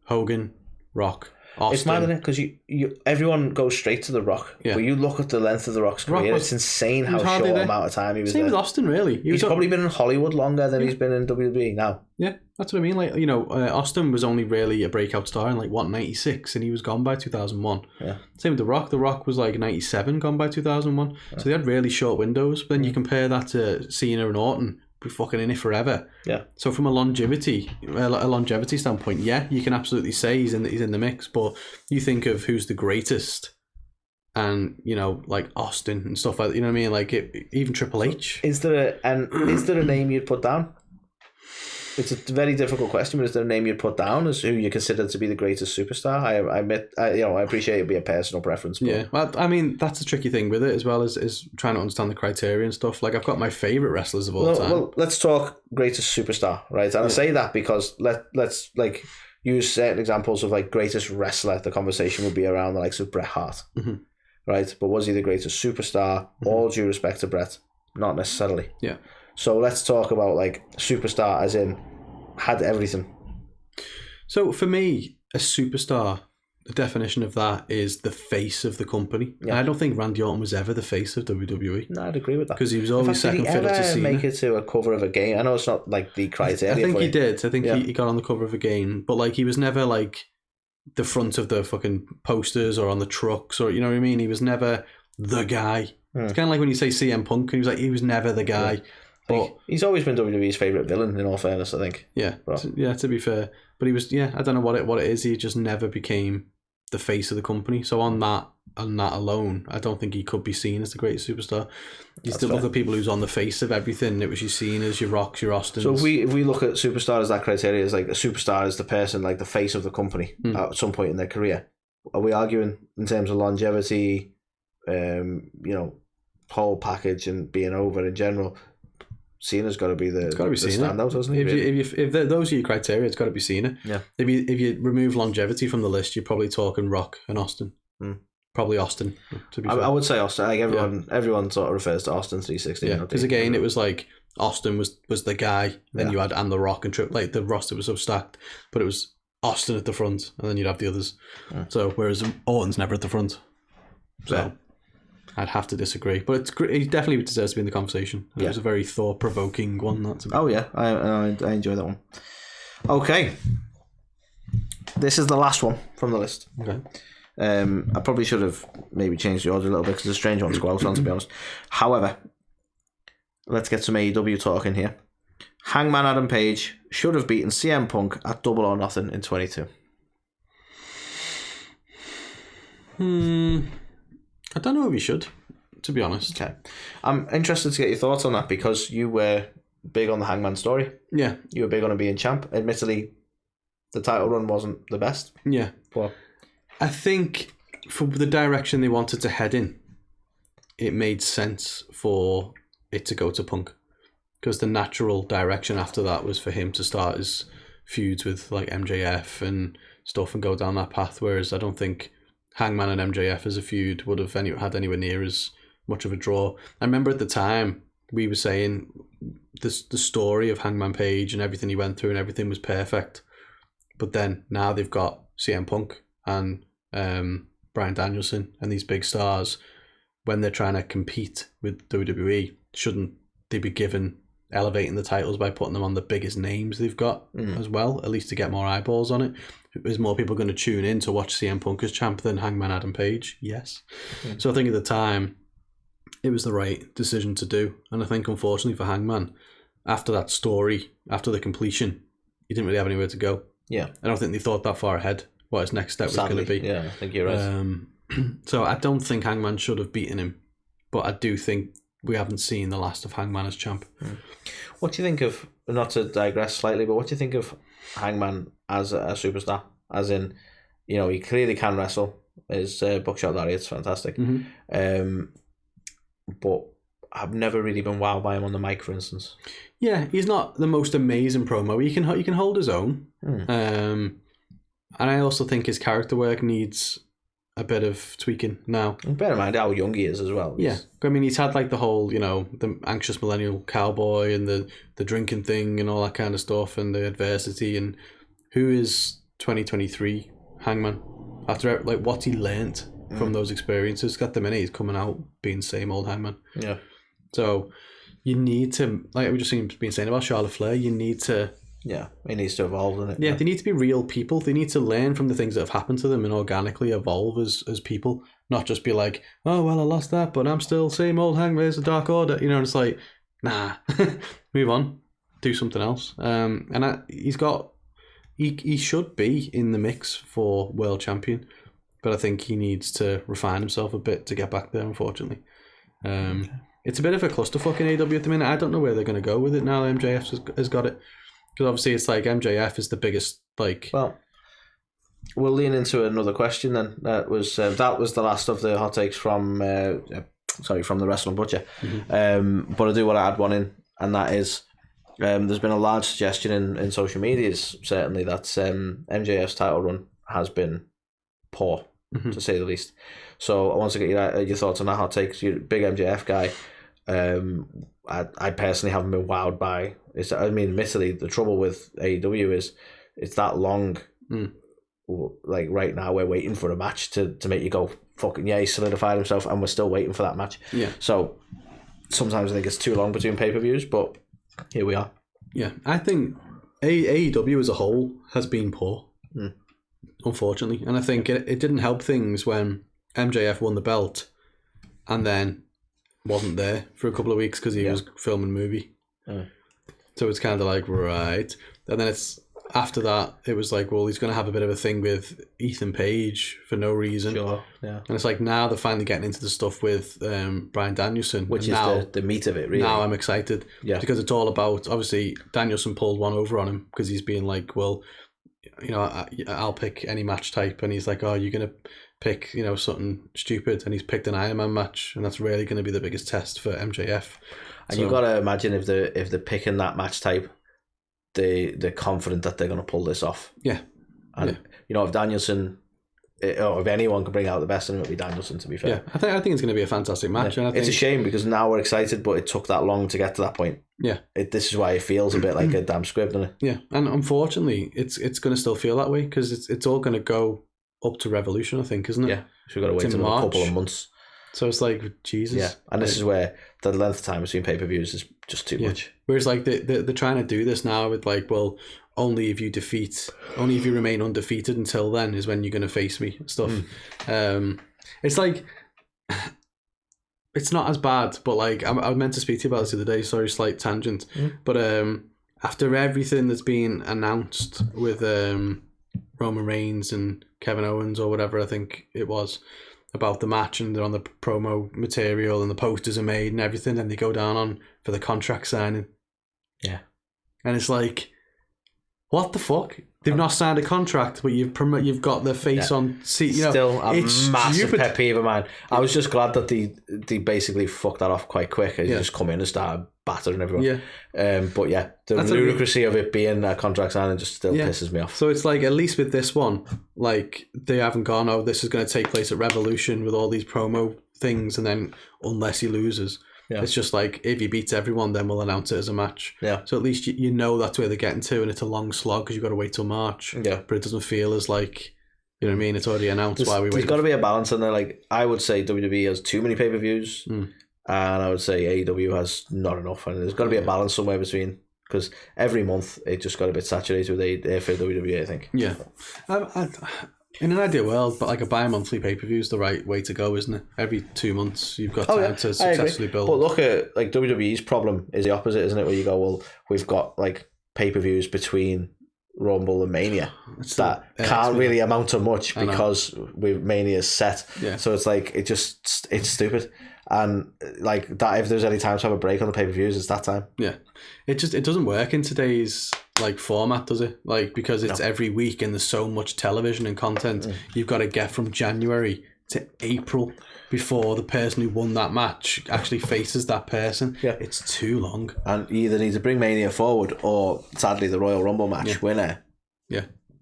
[SPEAKER 2] Hogan, Rock, Austin.
[SPEAKER 3] It's mad, isn't it? Because you everyone goes straight to the Rock. Yeah. But you look at the length of the Rock's career, it's insane how short amount of time he was there.
[SPEAKER 2] Same with Austin, really.
[SPEAKER 3] He's probably been in Hollywood longer than he's been in WWE now.
[SPEAKER 2] Yeah, that's what I mean. Austin was only really a breakout star in 96, and he was gone by 2001.
[SPEAKER 3] Yeah.
[SPEAKER 2] Same with The Rock. The Rock was 97, gone by 2001. Yeah. So they had really short windows. But then you compare that to Cena and Orton. Be fucking in it forever.
[SPEAKER 3] Yeah.
[SPEAKER 2] So from a longevity standpoint, yeah, you can absolutely say he's in the mix. But you think of who's the greatest, and Austin and stuff like that. You know what I mean? Even Triple H.
[SPEAKER 3] Is there a name you'd put down? It's a very difficult question, but is there a name you'd put down as who you consider to be the greatest superstar? I admit, I appreciate it'd be a personal preference. But...
[SPEAKER 2] Yeah, well, I mean, that's the tricky thing with it, as well as trying to understand the criteria and stuff. I've got my favourite wrestlers of all time.
[SPEAKER 3] Well, let's talk greatest superstar, right? And I say that because let's use certain examples of greatest wrestler. The conversation would be around the likes of Bret Hart, right? But was he the greatest superstar? All due respect to Bret, not necessarily.
[SPEAKER 2] Yeah.
[SPEAKER 3] So let's talk about superstar as in had everything.
[SPEAKER 2] So for me, a superstar the definition of that is the face of the company.
[SPEAKER 3] Yeah.
[SPEAKER 2] I don't think Randy Orton was ever the face of WWE.
[SPEAKER 3] No, I'd agree with that.
[SPEAKER 2] Because he was always second fiddle to Cena.
[SPEAKER 3] Make it to a cover of a game? I know it's not like the criteria.
[SPEAKER 2] I think he did. I think
[SPEAKER 3] Yeah.
[SPEAKER 2] he got on the cover of a game, but like he was never like the front of the fucking posters or on the trucks or you know what I mean. He was never the guy. It's kind of like when you say CM Punk, and he was never the guy.
[SPEAKER 3] Yeah.
[SPEAKER 2] But
[SPEAKER 3] he's always been WWE's favourite villain, in all fairness, I think.
[SPEAKER 2] Yeah, to be fair. But he was, I don't know what it is. He just never became the face of the company. So on that alone, I don't think he could be seen as the greatest superstar. He's still other people who's on the face of everything. It was your Cenas, your Rocks, your Austins.
[SPEAKER 3] So if we look at superstar as that criteria, as like a superstar is the person, like the face of the company at some point in their career. Are we arguing in terms of longevity, whole package and being over in general? Cena's got to be the standout, hasn't he?
[SPEAKER 2] If those are your criteria, it's got to be Cena.
[SPEAKER 3] Yeah.
[SPEAKER 2] If you remove longevity from the list, you're probably talking Rock and Austin. Probably Austin. To be fair.
[SPEAKER 3] I would say Austin. Like everyone sort of refers to Austin 360.
[SPEAKER 2] Yeah, because again, it was like Austin was the guy. Then you had and the Rock and Triple. Like the roster was so stacked, but it was Austin at the front, and then you'd have the others. So whereas Orton's never at the front. So. I'd have to disagree, but it's great. He definitely deserves to be in the conversation. It was a very thought-provoking one.
[SPEAKER 3] I enjoy that one. Okay, this is the last one from the list.
[SPEAKER 2] Okay.
[SPEAKER 3] I probably should have maybe changed the order a little bit because it's a strange one to go out on, to be honest. However, let's get some AEW talk in here. Hangman Adam Page should have beaten CM Punk at Double or Nothing in 22.
[SPEAKER 2] I don't know if he should, to be honest.
[SPEAKER 3] Okay. I'm interested to get your thoughts on that because you were big on the Hangman story.
[SPEAKER 2] Yeah.
[SPEAKER 3] You were big on him being champ. Admittedly, the title run wasn't the best.
[SPEAKER 2] Yeah.
[SPEAKER 3] But
[SPEAKER 2] I think for the direction they wanted to head in, it made sense for it to go to Punk. Because the natural direction after that was for him to start his feuds with like MJF and stuff and go down that path. Whereas I don't think Hangman and MJF as a feud would have had anywhere near as much of a draw. I remember at the time we were saying the story of Hangman Page and everything he went through and everything was perfect. But then now they've got CM Punk and Bryan Danielson and these big stars. When they're trying to compete with WWE, shouldn't they be elevating the titles by putting them on the biggest names they've got as well, at least to get more eyeballs on it? Is more people going to tune in to watch CM Punk as champ than Hangman Adam Page? Yes. So I think at the time, it was the right decision to do. And I think, unfortunately for Hangman, after that story, after the completion, he didn't really have anywhere to go.
[SPEAKER 3] Yeah.
[SPEAKER 2] I don't think they thought that far ahead what his next step was going to be.
[SPEAKER 3] Yeah, I think you're right.
[SPEAKER 2] So I don't think Hangman should have beaten him, but I do think we haven't seen the last of Hangman as champ.
[SPEAKER 3] What do you think of, not to digress slightly, but what do you think of Hangman as a superstar? As in, he clearly can wrestle. His buckshot lariat's fantastic. But I've never really been wowed by him on the mic, for instance.
[SPEAKER 2] Yeah, he's not the most amazing promo. He can hold his own. And I also think his character work needs a bit of tweaking now.
[SPEAKER 3] And bear in mind how young he is as well.
[SPEAKER 2] Yeah. I mean, he's had like the whole, the anxious millennial cowboy and the drinking thing and all that kind of stuff and the adversity. And who is 2023 Hangman? After like what he learnt from those experiences, got the minute he's coming out being same old Hangman.
[SPEAKER 3] Yeah.
[SPEAKER 2] So you need to, like we just been saying about Charlotte Flair, you need to...
[SPEAKER 3] Yeah, he needs to evolve, doesn't it?
[SPEAKER 2] Yeah, they need to be real people. They need to learn from the things that have happened to them and organically evolve as people, not just be like, oh, well, I lost that, but I'm still same old Hangman, it's a Dark Order. It's like, nah, move on, do something else. He should be in the mix for world champion, but I think he needs to refine himself a bit to get back there, unfortunately. It's a bit of a clusterfuck in AEW at the minute. I don't know where they're going to go with it now that MJF has got it. Because obviously it's like MJF is the biggest, like...
[SPEAKER 3] Well, we'll lean into another question then. That was the last of the hot takes from the Wrestling Butcher. But I do want to add one in, and that is there's been a large suggestion in social media, certainly, that MJF's title run has been poor, to say the least. So I want to get your thoughts on that hot take. You're a big MJF guy. I personally haven't been wowed by. Admittedly, the trouble with AEW is it's that long like right now we're waiting for a match to make you go fucking yeah, he solidified himself, and we're still waiting for that match.
[SPEAKER 2] Yeah.
[SPEAKER 3] So sometimes I think it's too long between pay-per-views, but here we are.
[SPEAKER 2] Yeah, I think AEW as a whole has been poor, unfortunately, and I think it didn't help things when MJF won the belt, and then wasn't there for a couple of weeks because he was filming a movie. So it's kind of like, right, and then it's after that it was like, well, he's going to have a bit of a thing with Ethan Page for no reason.
[SPEAKER 3] Sure, yeah.
[SPEAKER 2] And it's like now they're finally getting into the stuff with Bryan Danielson,
[SPEAKER 3] which is
[SPEAKER 2] now,
[SPEAKER 3] the meat of it, really.
[SPEAKER 2] Now I'm excited, because it's all about, obviously Danielson pulled one over on him because he's being like, well, you know, I'll pick any match type, and he's like, oh, you're gonna pick, you know, something stupid, and he's picked an Iron Man match, and that's really going to be the biggest test for MJF.
[SPEAKER 3] And you've got to imagine if they're picking that match type, they're confident that they're going to pull this off.
[SPEAKER 2] Yeah.
[SPEAKER 3] And you know, if Danielson, or if anyone can bring out the best in him, it'll be Danielson, to be fair.
[SPEAKER 2] Yeah, I think it's going to be a fantastic match.
[SPEAKER 3] Yeah.
[SPEAKER 2] And I think
[SPEAKER 3] it's a shame because now we're excited, but it took that long to get to that point.
[SPEAKER 2] Yeah.
[SPEAKER 3] This is why it feels a bit like a damn script, doesn't it?
[SPEAKER 2] Yeah, and unfortunately, it's going to still feel that way because it's all going to go up to Revolution, I think, isn't it?
[SPEAKER 3] Yeah, so we've got to wait until a couple of months.
[SPEAKER 2] So it's like, Jesus.
[SPEAKER 3] Yeah, and this is where the length of time between pay-per-views is just too much. Whereas
[SPEAKER 2] like they're trying to do this now with like, well, only if you remain undefeated until then is when you're going to face me and stuff. It's like, it's not as bad, but like I meant to speak to you about this the other day, sorry, slight tangent. But after everything that's been announced with Roman Reigns and Kevin Owens or whatever I think it was, about the match, and they're on the promo material and the posters are made and everything, and they go down on for the contract signing. Yeah. And it's like, what the fuck? They've not signed a contract, but you've got their face on. See, you know,
[SPEAKER 3] still a
[SPEAKER 2] it's
[SPEAKER 3] massive
[SPEAKER 2] stupid.
[SPEAKER 3] pet peeve of mine. I was just glad that they basically fucked that off quite quick. They just come in and start battering everyone.
[SPEAKER 2] Yeah.
[SPEAKER 3] But yeah, the ludicrousy of it being a contract signing just still pisses me off.
[SPEAKER 2] So it's like, at least with this one, like they haven't gone, oh, this is going to take place at Revolution with all these promo things, and then unless he loses. Yeah. It's just like, if he beats everyone, then we'll announce it as a match. Yeah. So at least you know that's where they're getting to, and it's a long slog because you've got to wait till March. Yeah. But it doesn't feel as like, you know what I mean? It's already announced. Why we wait.
[SPEAKER 3] There's got to be a balance in there. Like, I would say WWE has too many pay-per-views, and I would say AEW has not enough. And there's got to be a balance somewhere between, because every month it just got a bit saturated with for WWE, I think.
[SPEAKER 2] Yeah. In an ideal world, but like a bi-monthly pay-per-view is the right way to go, isn't it? Every 2 months you've got time to successfully build.
[SPEAKER 3] But look at like WWE's problem is the opposite, isn't it? Where you go, well, we've got like pay-per-views between Rumble and Mania that can't really amount to much because Mania's set. Yeah. So it's like it's stupid. And like that, if there's any time to have a break on the pay-per-views, it's that time.
[SPEAKER 2] Yeah, it doesn't work in today's like format, does it? Like, because it's every week and there's so much television and content, you've got to get from January to April before the person who won that match actually faces that person. Yeah, it's too long. And
[SPEAKER 3] you either need to bring Mania forward, or sadly the Royal Rumble match winner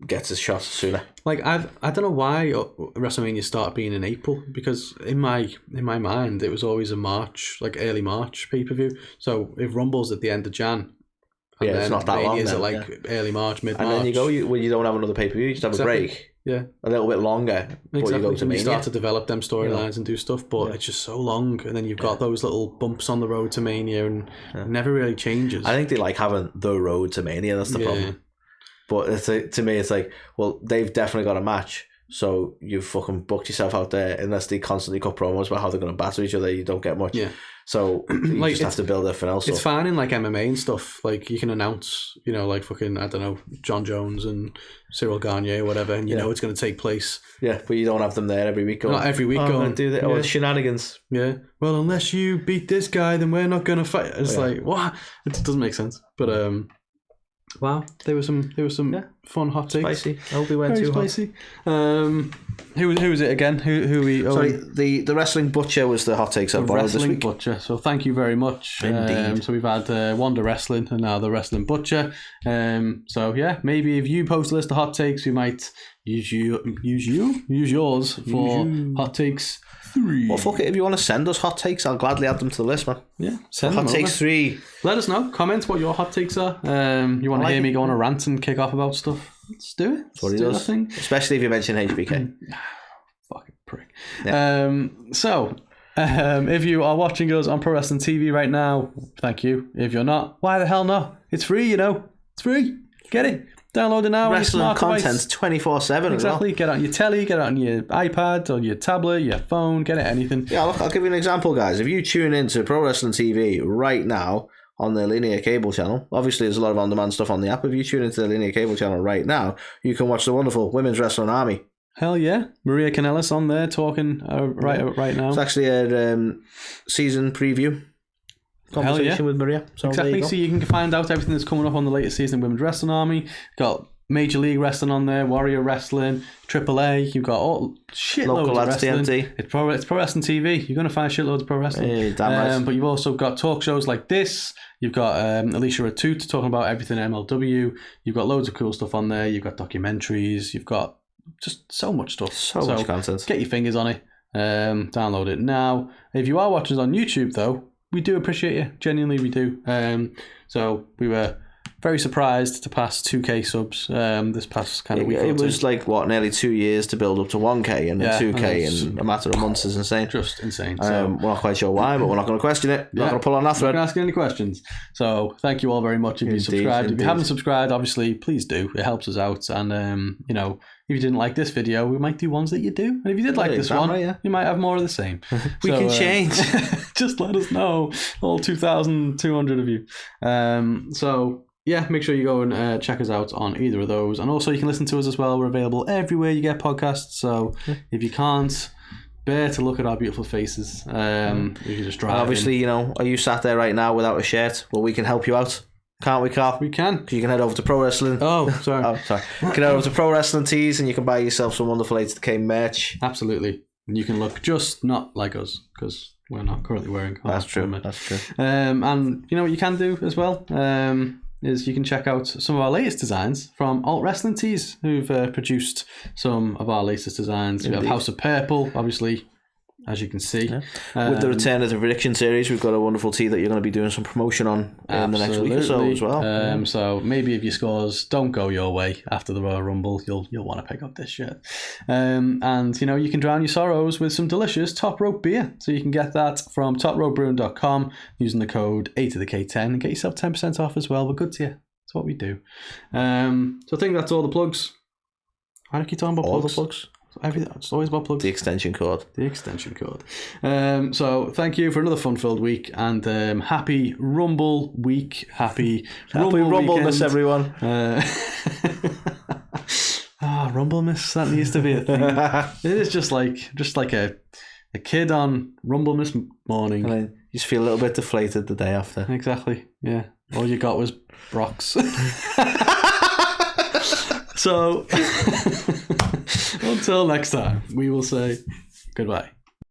[SPEAKER 3] gets his shot sooner.
[SPEAKER 2] Like, I don't know why WrestleMania started being in April, because in my mind it was always a March, like early March pay-per-view. So if Rumble's at the end of Jan, and then
[SPEAKER 3] it's not that long.
[SPEAKER 2] Mania's at like early March, mid-March,
[SPEAKER 3] and then you go, you don't have another pay-per-view, you just have a break. Yeah, a little bit longer.
[SPEAKER 2] Exactly.
[SPEAKER 3] But you go to Mania.
[SPEAKER 2] You start to develop them storylines and do stuff, but it's just so long, and then you've got those little bumps on the road to Mania, and it never really changes.
[SPEAKER 3] I think they like having the road to Mania. That's the problem. But to me, it's like, well, they've definitely got a match, so you fucking booked yourself out there. Unless they constantly cut promos about how they're going to batter each other, you don't get much. Yeah. So you just have to build everything else.
[SPEAKER 2] It's fine in like MMA and stuff. Like, you can announce, you know, like fucking, I don't know, John Jones and Cyril Gagné or whatever, and you know it's going to take place.
[SPEAKER 3] Yeah, but you don't have them there every week.
[SPEAKER 2] Not every week going,
[SPEAKER 3] do that. Or shenanigans.
[SPEAKER 2] Yeah. Well, unless you beat this guy, then we're not going to fight. It's like, what? It doesn't make sense. But wow, there was some fun hot takes.
[SPEAKER 3] Spicy. I hope we weren't too
[SPEAKER 2] spicy. Who was it again? Who we?
[SPEAKER 3] Sorry, the Wrestling Butcher was the hot takes I borrowed this week.
[SPEAKER 2] Wrestling Butcher. So thank you very much.
[SPEAKER 3] Indeed.
[SPEAKER 2] So we've had Wanda Wrestling and now the Wrestling Butcher. So yeah, maybe if you post a list of hot takes, we might use yours for hot takes 3.
[SPEAKER 3] Well, fuck it. If you want to send us hot takes, I'll gladly add them to the list, man.
[SPEAKER 2] Yeah,
[SPEAKER 3] send hot takes 3.
[SPEAKER 2] Let us know. Comment what your hot takes are. You want to hear me go on a rant and kick off about stuff? let's do it.
[SPEAKER 3] That's what he does. Especially if you mention HBK.
[SPEAKER 2] Fucking prick.
[SPEAKER 3] Yeah.
[SPEAKER 2] If you are watching us on Pro Wrestling TV right now, thank you. If you're not, why the hell not? It's free, It's free. Get it. Download it now.
[SPEAKER 3] Wrestling content 24/7.
[SPEAKER 2] Exactly. Get it on your telly, get it on your iPad, or your tablet, your phone, get it anything.
[SPEAKER 3] Yeah, look, I'll give you an example, guys. If you tune into Pro Wrestling TV right now on the linear cable channel, obviously there's a lot of on-demand stuff on the app. If you tune into the linear cable channel right now, you can watch the wonderful Women's Wrestling Army.
[SPEAKER 2] Hell yeah. Maria Kanellis on there talking right now.
[SPEAKER 3] It's actually a season preview conversation with Maria. So
[SPEAKER 2] exactly. So you can find out everything that's coming up on the latest season of Women's Wrestling Army. Got Major League Wrestling on there, Warrior Wrestling, AAA. You've got all shitloads of wrestling. TNT. It's Pro Wrestling TV. You're going to find shitloads of pro wrestling.
[SPEAKER 3] Yeah, damn right.
[SPEAKER 2] But you've also got talk shows like this. You've got Alicia A2theK talking about everything MLW. You've got loads of cool stuff on there. You've got documentaries. You've got just so much stuff.
[SPEAKER 3] So much content.
[SPEAKER 2] Get your fingers on it. Download it now. If you are watching us on YouTube, though, we do appreciate you. Genuinely, we do. So we were very surprised to pass 2K subs this past kind of week.
[SPEAKER 3] It was like, nearly 2 years to build up to 1K, and then 2K in a matter of months is insane.
[SPEAKER 2] Just insane.
[SPEAKER 3] We're not quite sure why, but we're not going to question it. We're not going to pull on that thread.
[SPEAKER 2] We're not asking any questions. So thank you all very much if you subscribed. If you haven't subscribed, obviously, please do. It helps us out. And, if you didn't like this video, we might do ones that you do. And if you did like this one, you might have more of the same.
[SPEAKER 3] We can change.
[SPEAKER 2] Just let us know. All 2,200 of you. Yeah, make sure you go and check us out on either of those. And also you can listen to us as well. We're available everywhere you get podcasts. So if you can't bear to look at our beautiful faces, you can just drive
[SPEAKER 3] obviously, are you sat there right now without a shirt? Well, we can help you out. Can't we, Carl?
[SPEAKER 2] We can.
[SPEAKER 3] You can head over to Pro Wrestling.
[SPEAKER 2] Oh, sorry.
[SPEAKER 3] You can head over to Pro Wrestling Tees and you can buy yourself some wonderful A2theK merch.
[SPEAKER 2] Absolutely. And you can look just not like us because we're not currently wearing.
[SPEAKER 3] That's true.
[SPEAKER 2] And you know what you can do as well? Is you can check out some of our latest designs from Alt Wrestling Tees, who've produced some of our latest designs. Indeed. We have House of Purple, obviously, as you can see.
[SPEAKER 3] Yeah. With the return of the Prediction series, we've got a wonderful tee that you're going to be doing some promotion on in the next week or so as well.
[SPEAKER 2] So maybe if your scores don't go your way after the Royal Rumble, you'll want to pick up this shirt. And you can drown your sorrows with some delicious Top Rope beer. So you can get that from topropebrewing.com using the code A2theK10 and get yourself 10% off as well. We're good to you. That's what we do. So I think that's all the plugs. Why do you keep talking about
[SPEAKER 3] all
[SPEAKER 2] plugs?
[SPEAKER 3] The plugs?
[SPEAKER 2] Everything. It's always about plugs.
[SPEAKER 3] The extension code.
[SPEAKER 2] So thank you for another fun-filled week and happy Rumble week. Happy
[SPEAKER 3] Rumblemas, everyone.
[SPEAKER 2] Rumblemas. That needs to be a thing. It is just like a kid on Rumblemas morning.
[SPEAKER 3] And then you just feel a little bit deflated the day after.
[SPEAKER 2] Exactly. Yeah. All you got was Brock's. So until next time, we will say goodbye.